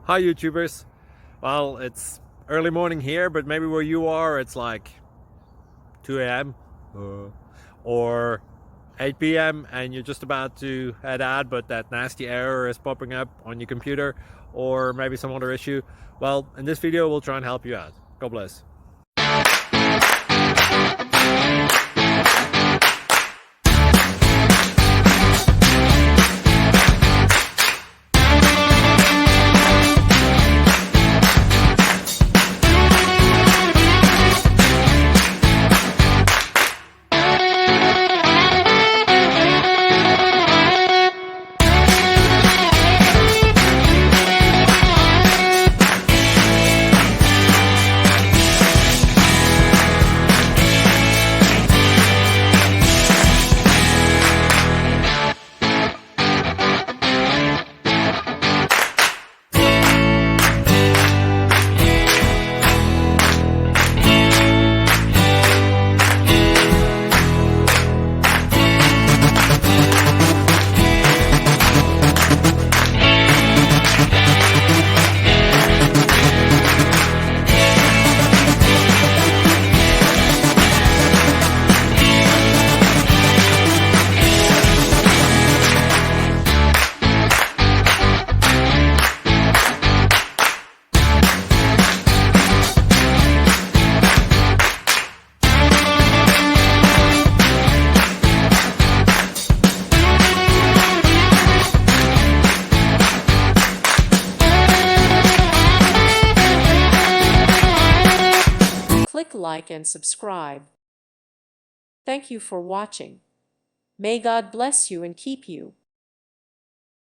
Hi YouTubers. Well, it's early morning here, but maybe where you are it's like 2 a.m. or 8 p.m. and you're just about to head out, but that nasty error is popping up on your computer, or maybe some other issue. Well, in this video we'll try and help you out. God bless. Click like and subscribe. Thank you for watching. May God bless you and keep you.